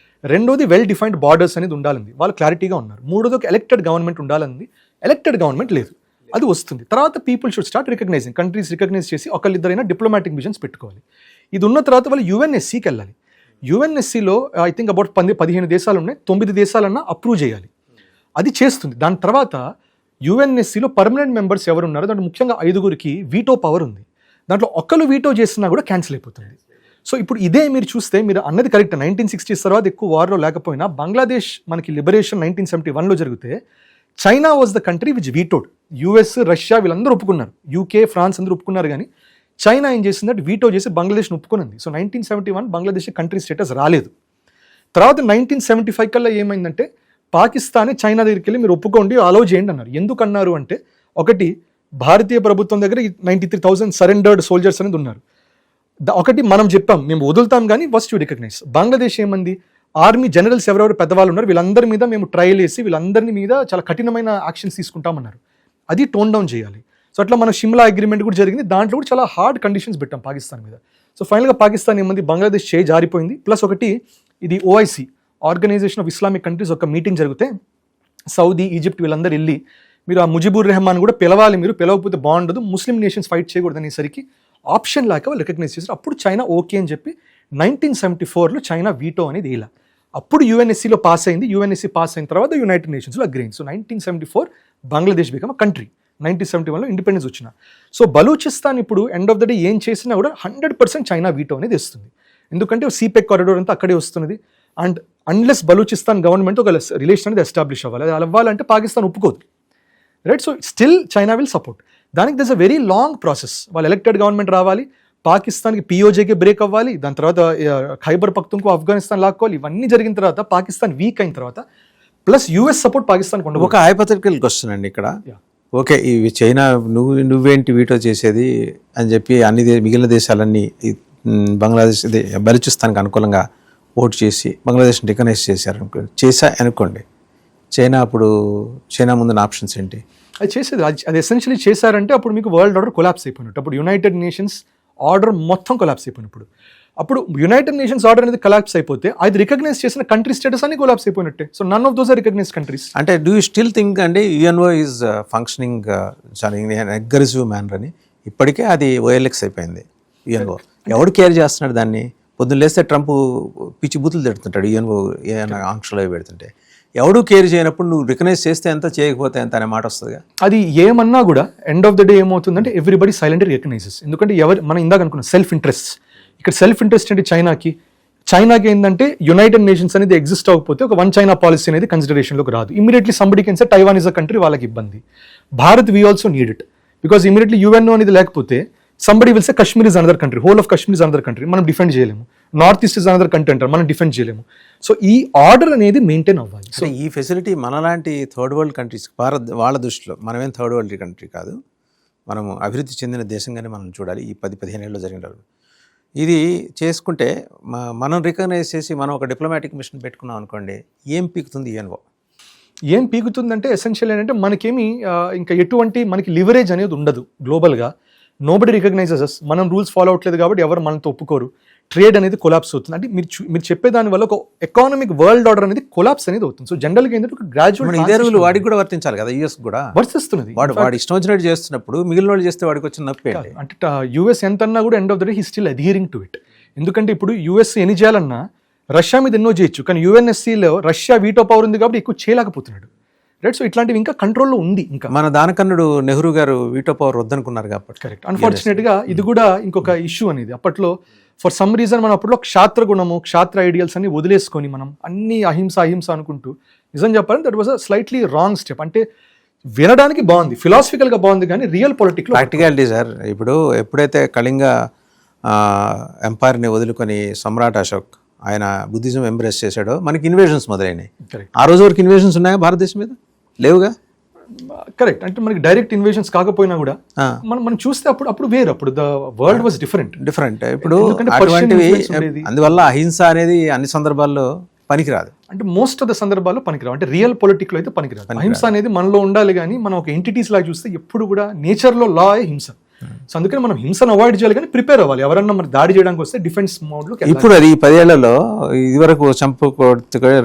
రెండోది వెల్ డిఫైన్డ్ బార్డర్స్ అనేది ఉండాలంది, వాళ్ళు క్లారిటీగా ఉన్నారు. మూడోది ఒక ఎలక్టెడ్ గవర్నమెంట్ ఉండాలంది, ఎలక్టెడ్ గవర్నమెంట్ లేదు. అది వస్తుంది. తర్వాత people should start recognising, countries recognise చేసి ఒకళ్ళిద్దరైనా డిప్లొమాటిక్ మిషన్స్ పెట్టుకోవాలి. ఇది ఉన్న తర్వాత వాళ్ళు యుఎన్ఎస్సీకి వెళ్ళాలి. యుఎన్ఎస్సీలో ఐ థింక్ అబౌట్ 15 దేశాలు ఉన్నాయి, 9 దేశాలన్నా అప్రూవ్ చేయాలి. అది చేస్తుంది. దాని తర్వాత యుఎన్ఎస్సీలో పర్మనెంట్ మెంబర్స్ ఎవరు ఉన్నారో దాంట్లో ముఖ్యంగా 5గురికి వీటో పవర్ ఉంది. దాంట్లో ఒక్కరు వీటో చేసినా కూడా క్యాన్సిల్ అయిపోతుంది. సో ఇప్పుడు ఇదే మీరు చూస్తే, మీరు అన్నది కరెక్ట్, 1960s తర్వాత ఎక్కువ వార్లో లేకపోయినా బంగ్లాదేశ్ మనకి లిబరేషన్ 1971లో జరిగితే China was the country which vetoed. US, Russia వీళ్ళందరూ ఒప్పుకున్నారు, యూకే, ఫ్రాన్స్ అందరూ ఒప్పుకున్నారు. కానీ చైనా ఏం చేసిందంటే వీటో చేసి బంగ్లాదేశ్ని ఒప్పుకున్నది. సో 1971 బంగ్లాదేశ్ కంట్రీ స్టేటస్ రాలేదు. తర్వాత 1975 కల్లా ఏమైందంటే పాకిస్తాన్ చైనా దగ్గరికి వెళ్ళి మీరు ఒప్పుకోండి, అలౌ చేయండి అన్నారు. ఎందుకన్నారు అంటే, ఒకటి భారతీయ ప్రభుత్వం దగ్గర 93,000 సరెండర్డ్ సోల్జర్స్ అనేది ఉన్నారు. ఒకటి మనం చెప్పాం మేము వదులుతాం కానీ ఫస్ట్ యూ రికగ్నైజ్. బంగ్లాదేశ్ ఏమంది, ఆర్మీ జనరల్స్ ఎవరెవరు పెద్దవాళ్ళు ఉన్నారు వీళ్ళందరి మీద మేము ట్రయల్ వేసి వీళ్ళందరినీ మీద చాలా కఠినమైన యాక్షన్స్ తీసుకుంటామన్నారు. అది టోన్ డౌన్ చేయాలి. సో అట్లా మన షిమ్లా అగ్రిమెంట్ కూడా జరిగింది. దాంట్లో కూడా చాలా హార్డ్ కండిషన్స్ పెట్టాం పాకిస్తాన్ మీద. సో ఫైనల్గా పాకిస్తాన్ ఏమంది, బంగ్లాదేశ్ చేయి జారిపోయింది. ప్లస్ ఒకటి ఇది OIC, organisation of Islamic countries, ఒక మీటింగ్ జరిగితే సౌదీ, ఈజిప్ట్ వీళ్ళందరూ వెళ్ళి మీరు ఆ ముజిబుర్ రెహమాన్ కూడా పిలవాలి, మీరు పిలవకపోతే బాగుండదు, ముస్లిం నేషన్స్ ఫైట్ చేయకూడదు అనేసరికి ఆప్షన్ లాగా వాళ్ళు రికగ్నైజ్ చేశారు. అప్పుడు చైనా ఓకే అని చెప్పి 1974లో చైనా వీటో అనేది ఇలా. అప్పుడు యుఎన్ఎస్సీలో పాస్ అయింది. యుఎన్ఎస్సీ పాస్ అయిన తర్వాత యునైటెడ్ నేషన్స్లో అగ్రీ అయింది. So 1974 Bangladesh become a country. 1971లో ఇండిపెండెన్స్ వచ్చిన. సో బలూచిస్తాన్ ఇప్పుడు ఎండ్ ఆఫ్ ద డే ఏం చేసినా కూడా 100% చైనా వీటో అనేది ఇస్తుంది. ఎందుకంటే సీపెక్ కారిడోర్ అంతా అక్కడే వస్తున్నది. అండ్ అన్లెస్ బలూచిస్తాన్ గవర్నమెంట్ ఒక రిలేషన్ అనేది ఎస్టాబ్లిష్ అవ్వాలి. అది అవ్వాలంటే పాకిస్తాన్ ఒప్పుకోదు, right? So still China will support. దానికి దస్ అ వెరీ లాంగ్ ప్రాసెస్. వాళ్ళు ఎలక్టెడ్ గవర్నమెంట్ రావాలి, పాకిస్తాన్కి పిఓజేకి బ్రేక్ అవ్వాలి, దాని తర్వాత ఖైబర్ పఖ్తూన్ఖ్వా ఆఫ్ఘనిస్తాన్ లాక్కోవాలి. ఇవన్నీ జరిగిన తర్వాత పాకిస్తాన్ వీక్ అయిన తర్వాత ప్లస్ యూఎస్ సపోర్ట్ పాకిస్తాన్కి ఉండదు. ఒక హైపోథెటికల్ క్వశ్చన్ అండి ఇక్కడ. ఓకే, ఇవి చైనా నువ్వేంటి వీటో చేసేది అని చెప్పి మిగిలిన దేశాలన్నీ బంగ్లాదేశ్ బలూచిస్తాన్కి అనుకూలంగా ఓటు చేసి బంగ్లాదేశ్ని రికగ్నైజ్ చేశా అనుకోండి. చైనా ముందున్న ఆప్షన్స్ ఏంటి? అది చేసేది అది ఎసెన్షియలీ చేశారంటే అప్పుడు మీకు వరల్డ్ ఆర్డర్ కొలాప్స్ అయిపోయినట్టు. అప్పుడు యునైటెడ్ నేషన్స్ ఆర్డర్ మొత్తం కొలాప్స్ అయిపోయినప్పుడు. అప్పుడు యునైటెడ్ నేషన్స్ ఆర్డర్ అనేది కొలాప్స్ అయిపోతే అది రికగ్నైజ్ చేసిన కంట్రీ స్టేటస్ అన్ని కొలాప్స్ అయిపోయినట్టే. So none of those are recognise countries. అంటే డూ యూ స్టిల్ థింక్ అంటే యుఎన్ఓ ఈజ్ ఫంక్షనింగ్ చాలా అగ్రెసివ్ మ్యానర్ అని? ఇప్పటికే అది ఓఎల్ఎక్స్ అయిపోయింది యుఎన్ఓ. ఎవడు కేర్ చేస్తున్నాడు దాన్ని? పొద్దున్న లేస్తే ట్రంప్ పిచ్చి బూతులు తిడుతుంటాడు యుఎన్ఓ ఏమైనా ఆంక్షలు అవి పెడుతుంటే. ఎవడూ కేర్ చేయనప్పుడు నువ్వు రికగ్నైజ్ చేస్తే ఎంత చేయకపోతే ఎంత అనే మాట వస్తుందిగా. అది ఏమన్నా కూడా ఎండ్ ఆఫ్ ద డే ఏమవుతుందంటే ఎవ్రీబడి సైలెంట్లీ రికగ్నైజెస్. ఎందుకంటే మనం ఇందాక అనుకున్న సెల్ఫ్ ఇంట్రెస్ట్, ఇక్కడ సెల్ఫ్ ఇంట్రెస్ట్ అంటే చైనాకి ఏంటంటే యునైటెడ్ నేషన్స్ అనేది ఎగ్జిస్ట్ అవ్వకపోతే ఒక వన్ చైనా పాలసీ అనేది కన్సిడరేషన్లోకి రాదు. Immediately somebody can say Taiwan is a country, వాళ్ళకి ఇబ్బంది. Bharat we also need it because immediately UNO అనేది లేకపోతే somebody will say Kashmir is another country, whole of Kashmir is another country, మనం డిఫెండ్ చేయలేము. North east is another country అంటారు, మనం defend చేయలేము. So ఈ ఆర్డర్ అనేది మెయింటైన్ అవ్వాలి. సో ఈ ఫెసిలిటీ మనలాంటి థర్డ్ వరల్డ్ కంట్రీస్, వాళ్ళ దృష్టిలో మనమేం థర్డ్ వరల్డ్ కంట్రీ కాదు, మనము అభివృద్ధి చెందిన దేశంగానే మనం చూడాలి. ఈ 10-15 ఏళ్ళు జరిగిన ఇది చేసుకుంటే మనం రికగ్నైజ్ చేసి మనం ఒక డిప్లొమాటిక్ మిషన్ పెట్టుకున్నాం అనుకోండి, ఏం పీకుతుంది యుఎన్ఓ? ఏం పీకుతుందంటే ఎసెన్షియల్ ఏంటంటే మనకేమి ఇంకా ఎటువంటి మనకి లివరేజ్ అనేది ఉండదు గ్లోబల్గా. నోబడి రికగ్నైజెస్ అస్, మనం రూల్స్ ఫాలో అవ్వట్లేదు కాబట్టి ఎవరు మనతో ఒప్పుకోరు. ట్రేడ్ అనేది కొలాప్స్ అవుతుంది. అంటే మీరు చెప్పేదాని వల్ల ఒక ఎకానమిక్ వరల్డ్ ఆర్డర్ అనేది కొలాప్స్ అనేది అవుతుంది. సో జనరల్గా ఏంటంటే ఒక గ్రాడ్యువల్ ఇదే రూల్ వాడికి కూడా వర్తించాలి కదా, యూఎస్ కూడా వర్తిస్తున్నది. వాడు ఇష్టం వచ్చినట్టు చేస్తున్నప్పుడు మిగిలిన వాళ్ళు చేస్తే వాడికి వచ్చిన నొప్పి. అంటే యూఎస్ ఎంతన్నా కూడా end of the day he still adhering to it. ఎందుకంటే ఇప్పుడు యూఎస్ ఎన్ని చేయాలన్నా రష్యా మీద ఎన్నో చేయొచ్చు, కానీ యుఎన్ఎస్సీలో రష్యా వీటో పవర్ ఉంది కాబట్టి ఎక్కువ చేయలేకపోతున్నాడు, రైట్? సో ఇట్లాంటివి ఇంకా కంట్రోల్లో ఉంది. ఇంకా మన దానకన్నుడు నెహ్రూ గారు వీటో పవర్ వద్దనుకున్నారు కాబట్టి. కరెక్ట్. అన్ఫార్చునేట్గా ఇది కూడా ఇంకొక ఇష్యూ అనేది. అప్పట్లో ఫర్ సమ్ రీజన్ మనం అప్పట్లో క్షాత్ర గుణము, క్షాత్ర ఐడియల్స్ అన్ని వదిలేసుకొని మనం అన్ని అహింస అనుకుంటూ, నిజం చెప్పాలంటే that was a slightly wrong step. అంటే వినడానికి బాగుంది, ఫిలాసఫికల్గా బాగుంది, కానీ రియల్ పొలిటిక్స్ ప్రాక్టికాలిటీ సార్. ఇప్పుడు ఎప్పుడైతే కళింగ ఎంపైర్ని వదులుకొని సమ్రాట్ అశోక్ ఆయన బుద్ధిజం ఎంబ్రేస్ చేశాడో మనకి ఇన్వేషన్స్ మొదలైనాయి. ఆ రోజు వరకు ఇన్వేషన్స్ ఉన్నాయా భారతదేశం మీద? లేవుగా. కరెక్ట్. అంటే మనకి డైరెక్ట్ ఇన్వేషన్స్ కాకపోయినా కూడా మనం చూస్తే అప్పుడు వేరు, అప్పుడు ద వరల్డ్ వాజ్ డిఫరెంట్. ఇప్పుడు అందువల్ల అహింస అనేది అన్ని సందర్భాల్లో పనికిరాదు. అంటే మోస్ట్ ఆఫ్ ద సందర్భాల్లో పనికిరావు. అంటే రియల్ పొలిటిక్లో అయితే పనికిరాదు. అహింస అనేది మనలో ఉండాలి, కానీ మనం ఒక ఎంటిటీస్ లాగా చూస్తే ఎప్పుడు కూడా నేచర్లో లా హింస. సో అందుకని మనం హింసను అవాయిడ్ చేయాలి, కానీ ప్రిపేర్ అవ్వాలి. ఎవరన్నా మరి దాడి చేయడానికి వస్తే డిఫెన్స్ మోడ్లో. ఇప్పుడు అది 10 ఏళ్లలో ఇదివరకు చంపు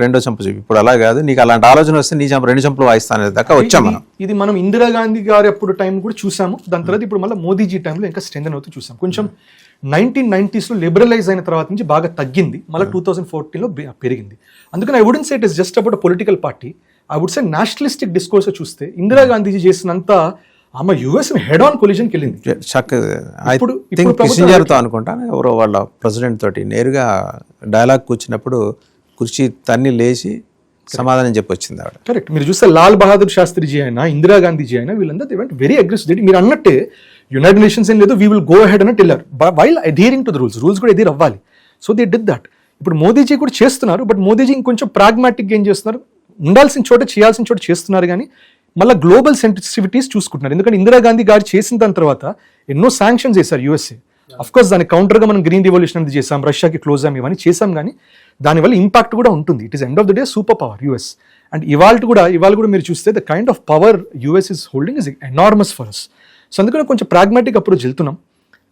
రెండో చంపు చూపి, ఇప్పుడు అలా కాదు. నీకు అలాంటి ఆలోచన వస్తే నీ చంపు 2 చంపులు వాయిస్తానే దాకా వచ్చాం మనం. ఇది మనం ఇందిరాగాంధీ గారి అప్పుడు టైం కూడా చూసాము. దాని తర్వాత ఇప్పుడు మళ్ళీ మోదీజీ టైంలో ఇంకా స్ట్రెంథెన్ అవుతూ చూసాం. కొంచెం 1990s లిబరలైజ్ అయిన తర్వాత నుంచి బాగా తగ్గింది, మళ్ళీ 2014లో పెరిగింది. అందుకని I wouldn't say it is just about political party, I would say nationalistic discourse చూస్తే ఇందిరాగాంధీజీ చేసినంత ఆమె యుఎస్ హెడ్ ఆన్ కొలిజన్కి వెళ్ళింది. కిస్సింజర్తో అనుకుంటా ఎవరో వాళ్ళ ప్రెసిడెంట్ తోటి నేరుగా డైలాగ్ కూర్చున్నప్పుడు కుర్చీ తన్ని లేచి సమాధానం చెప్పి వచ్చింది ఆవిడ. కరెక్ట్. మీరు చూస్తే లాల్ బహదూర్ శాస్త్రిజీ అయినా ఇందిరాగాంధీజీ అయినా వీళ్ళంతా దే వెంట్ వెరీ అగ్రెసివ్. మీరు అన్నట్టే యునైటెడ్ నేషన్స్ ఏం లేదు, వీ విల్ గో అహెడ్ అన్నట్టు వెళ్ళారు, వైల్ అడ్హియరింగ్ టు ద రూల్స్ కూడా అడ్హియర్ అవ్వాలి. So they did that. ఇప్పుడు మోదీజీ కూడా చేస్తున్నారు, బట్ మోదీజీ ఇంకొంచెం ప్రాగ్మాటిక్గా ఏం చేస్తున్నారు, ఉండాల్సిన చోట చేయాల్సిన చోట చేస్తున్నారు, కానీ మళ్ళీ గ్లోబల్ సెన్సిటివిటీస్ చూసుకుంటున్నారు. ఎందుకంటే ఇందిరాగాంధీ గారు చేసిన దాని తర్వాత ఎన్నో శాంక్షన్స్ చేశారు యూఎస్ఏ. అఫ్కోర్స్ దాని కౌంటర్గా మనం గ్రీన్ రివల్యూషన్ అనేది చేసాం, రష్యాకి క్లోజ్ అయ్యాం, ఇవన్నీ చేసాం, కానీ దానివల్ల ఇంపాక్ట్ కూడా ఉంటుంది. It is end of the day super power US. And ఇవాళ కూడా మీరు చూస్తే the kind of power US is holding is enormous for us. So అందుకని కొంచెం ప్రాగ్మాటిక్ అప్రోచ్ వెళ్తున్నాం.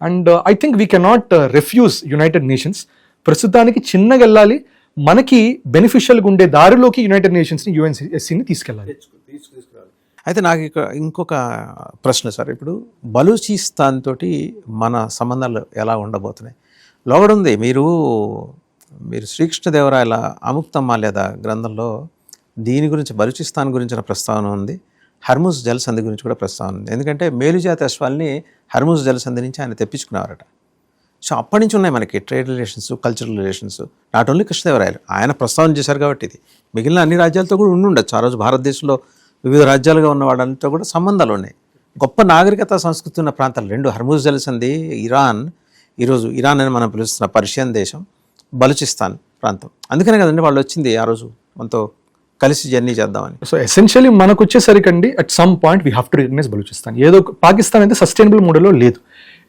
And I think we cannot refuse United Nations. ప్రస్తుతానికి చిన్నగా వెళ్ళాలి, మనకి బెనిఫిషియల్గా ఉండే దారిలోకి యునైటెడ్ నేషన్స్ని యుఎన్ఎస్సీని తీసుకెళ్ళాలి. అయితే నాకు ఇంకొక ప్రశ్న సార్. ఇప్పుడు బలూచిస్తాన్ తోటి మన సంబంధాలు ఎలా ఉండబోతున్నాయి? లోగడుంది. మీరు శ్రీకృష్ణదేవరాయల అముక్తమాల్యద గ్రంథంలో దీని గురించి, బలూచిస్తాన్ గురించిన ప్రస్తావన ఉంది, హర్ముజ్ జలసంధి గురించి కూడా ప్రస్తావన ఉంది. ఎందుకంటే మేలుజాతి అశ్వాల్ని హర్ముజ్ జలసంధి నుంచి ఆయన తెప్పించుకున్నారట. సో అప్పటి నుంచి ఉన్నాయి మనకి trade relations, cultural relations. Not only కృష్ణదేవరాయలు ఆయన ప్రస్తావన చేశారు కాబట్టి ఇది మిగిలిన అన్ని రాజ్యాలతో కూడా ఉండొచ్చు. ఆ రోజు భారతదేశంలో వివిధ రాజ్యాలుగా ఉన్న వాళ్ళతో కూడా సంబంధాలు ఉన్నాయి. గొప్ప నాగరికత సంస్కృతి ఉన్న ప్రాంతాలు రెండు, హర్ముజ్ జలసంధి, ఇరాన్, ఈరోజు ఇరాన్ అని మనం పిలుస్తున్న పర్షియన్ దేశం, బలూచిస్తాన్ ప్రాంతం. అందుకనే కదండి వాళ్ళు వచ్చింది ఆ రోజు మనతో కలిసి జర్నీ చేద్దామని. సో ఎసెన్షియలీ మనకు వచ్చేసరికండి at some point we have to recognise Balochistan. ఏదో పాకిస్తాన్ అయితే సస్టైనబుల్ మోడల్లో లేదు,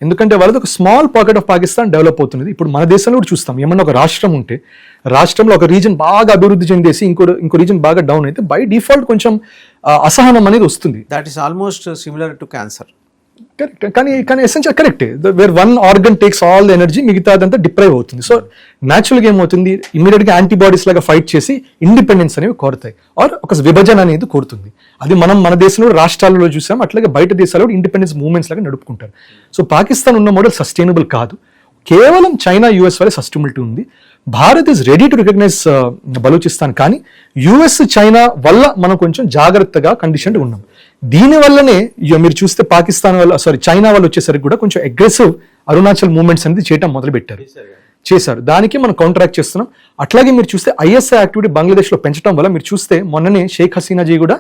ఎందుకంటే వాళ్ళది ఒక small pocket of Pakistan develop అవుతుంది. ఇప్పుడు మన దేశంలో కూడా చూస్తాం, ఏమన్నా ఒక రాష్ట్రం ఉంటే రాష్ట్రంలో ఒక రీజన్ బాగా అభివృద్ధి చెందేసి ఇంకో రీజన్ బాగా డౌన్ అయితే బై డిఫాల్ట్ కొంచెం అసహనం అనేది వస్తుంది. That is almost similar to cancer. Correct. కానీ ఎసెన్షియల్ కరెక్టే, where one organ takes all the energy, మిగతా అదంతా డిప్రైవ్ అవుతుంది. సో న్యాచురల్గా ఏమవుతుంది, ఇమీడియట్గా యాంటీబాడీస్ లాగా ఫైట్ చేసి ఇండిపెండెన్స్ అనేవి కోరుతాయి, ఆర్ ఒక విభజన అనేది కోరుతుంది. అది మన దేశంలో రాష్ట్రాలలో చూసాం, అట్లాగే బయట దేశాల్లో ఇండిపెండెన్స్ మూవ్మెంట్స్ లాగా నడుపుకుంటారు. సో పాకిస్తాన్ ఉన్న మోడల్ సస్టైనబుల్ కాదు. కేవలం చైనా యూఎస్ వల్ల సస్టైనబిలిటీ ఉంది. Bharat is ready to recognise Balochistan, కానీ యుఎస్ చైనా వల్ల మనం కొంచెం జాగ్రత్తగా కండిషన్ ఉన్నాం. దీనివల్లనే మీరు చూస్తే పాకిస్తాన్ వల్ల చైనా వాళ్ళు వచ్చేసరికి కూడా కొంచెం అగ్రెసివ్ అరుణాచల్ మూవ్మెంట్స్ అనేది చేయడం మొదలు చేశారు. దానికి మనం కౌంటరాక్ట్ చేస్తున్నాం. అట్లాగే మీరు చూస్తే ఐఎస్ఐ యాక్టివిటీ బంగ్లాదేశ్లో పెంచడం వల్ల మీరు చూస్తే మొన్ననే షేక్ హసీనాజీ కూడా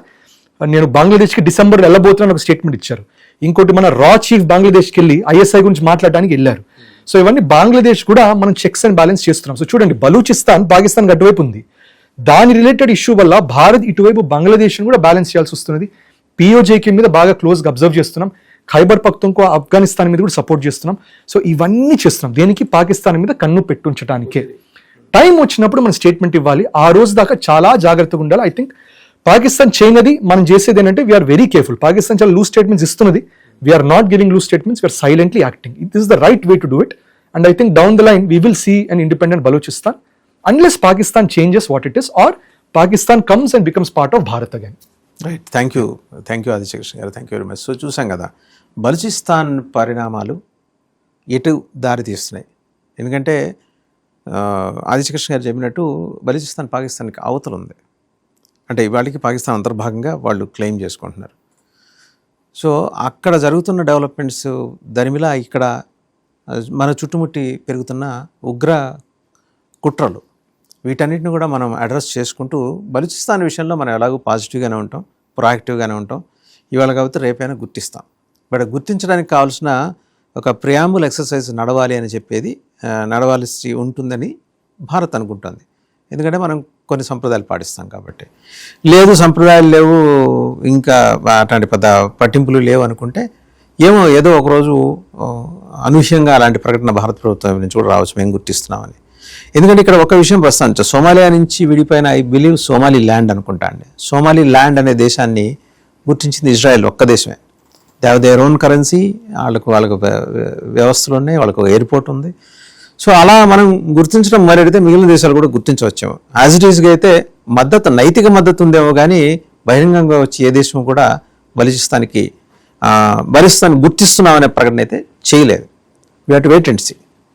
నేను బంగ్లాదేశ్కి డిసెంబర్ వెళ్ళబోతున్నాను ఒక స్టేట్మెంట్ ఇచ్చారు. ఇంకోటి మన రా చీఫ్ బంగ్లాదేశ్కి వెళ్ళి ఐఎస్ఐ గురించి మాట్లాడడానికి వెళ్ళారు. సో ఇవన్నీ బంగ్లాదేశ్ కూడా మనం చెక్స్ అండ్ బ్యాలెన్స్ చేస్తున్నాం. సో చూడండి, బలూచిస్తాన్ పాకిస్తాన్ అటువైపు ఉంది, దాని రిలేటెడ్ ఇష్యూ వల్ల భారత్ ఇటువైపు బంగ్లాదేశ్ కూడా బ్యాలెన్స్ చేయాల్సి వస్తున్నది. పిఓజేకి మీద బాగా క్లోజ్గా అబ్జర్వ్ చేస్తున్నాం. ఖైబర్ పఖ్తూన్ఖ్వా ఆఫ్ఘనిస్తాన్ మీద కూడా సపోర్ట్ చేస్తున్నాం. సో ఇవన్నీ చేస్తున్నాం దేనికి? పాకిస్తాన్ మీద కన్ను పెట్టుంచడానికే. టైం వచ్చినప్పుడు మనం స్టేట్మెంట్ ఇవ్వాలి. ఆ రోజు దాకా చాలా జాగ్రత్తగా ఉండాలి. ఐ థింక్ పాకిస్తాన్ చేయనది మనం చేసేది ఏంటంటే వీఆర్ వెరీ కేర్ఫుల్. పాకిస్తాన్ చాలా లూజ్ స్టేట్మెంట్స్ ఇస్తున్నది. We are not giving loose statements, we are silently acting. It is the right way to do it. And I think down the line we will see an independent Balochistan unless Pakistan changes what it is or Pakistan comes and becomes part of Bharat again. Right, thank you Aditya Krishna garu, thank you very much. So చూసాం కదా బలూచిస్తాన్ పరిణామాలు ఎటు దారి తీస్తున్నాయి. ఎందుకంటే ఆదిత్య కృష్ణ గారు చెప్పినట్టు బలూచిస్తాన్ పాకిస్తాన్కి అవతల ఉంది. అంటే ఇవాళకి పాకిస్తాన్ అంతర్భాగంగా వాళ్ళు క్లెయిమ్ చేసుకుంటున్నారు. సో అక్కడ జరుగుతున్న డెవలప్మెంట్స్ దరిమిలా ఇక్కడ మన చుట్టుముట్టి పెరుగుతున్న ఉగ్ర కుట్రలు, వీటన్నిటిని కూడా మనం అడ్రస్ చేసుకుంటూ బలూచిస్తాన్ విషయంలో మనం ఎలాగో పాజిటివ్గానే ఉంటాం, ప్రొయాక్టివ్గానే ఉంటాం. ఇవాళ కాబట్టి రేపైనా గుర్తిస్తాం. బట్ గుర్తించడానికి కావాల్సిన ఒక ప్రియాంబుల్ ఎక్సర్సైజ్ నడవాలి అని చెప్పేది నడవాల్సి ఉంటుందని భారత్ అనుకుంటుంది. ఎందుకంటే మనం కొన్ని సంప్రదాయాలు పాటిస్తాం కాబట్టి. లేదు సంప్రదాయాలు లేవు, ఇంకా అట్లాంటి పెద్ద పట్టింపులు లేవు అనుకుంటే ఏదో ఒకరోజు అనూహ్యంగా అలాంటి ప్రకటన భారత ప్రభుత్వం నుంచి కూడా రావచ్చు, మేము గుర్తిస్తున్నామని. ఎందుకంటే ఇక్కడ ఒక విషయం ప్రస్తావించారు, సోమాలియా నుంచి విడిపోయిన ఐ బిలీవ్ సోమాలి ల్యాండ్ అనుకుంటా అండి. సోమాలి ల్యాండ్ అనే దేశాన్ని గుర్తించింది ఇజ్రాయెల్ ఒక్క దేశమే. They have their own currency, వాళ్ళకు వ్యవస్థలు ఉన్నాయి, వాళ్ళకు ఎయిర్పోర్ట్ ఉంది. సో అలా మనం గుర్తించడం మొదలెడితే మిగిలిన దేశాలు కూడా గుర్తించవచ్చేమో. యాజ్ ఇట్ ఈస్గా అయితే నైతిక మద్దతు ఉందేమో కానీ బహిరంగంగా వచ్చి ఏ దేశం కూడా బలూచిస్తాన్ని గుర్తిస్తున్నామనే ప్రకటన అయితే చేయలేదు. We have to wait and see.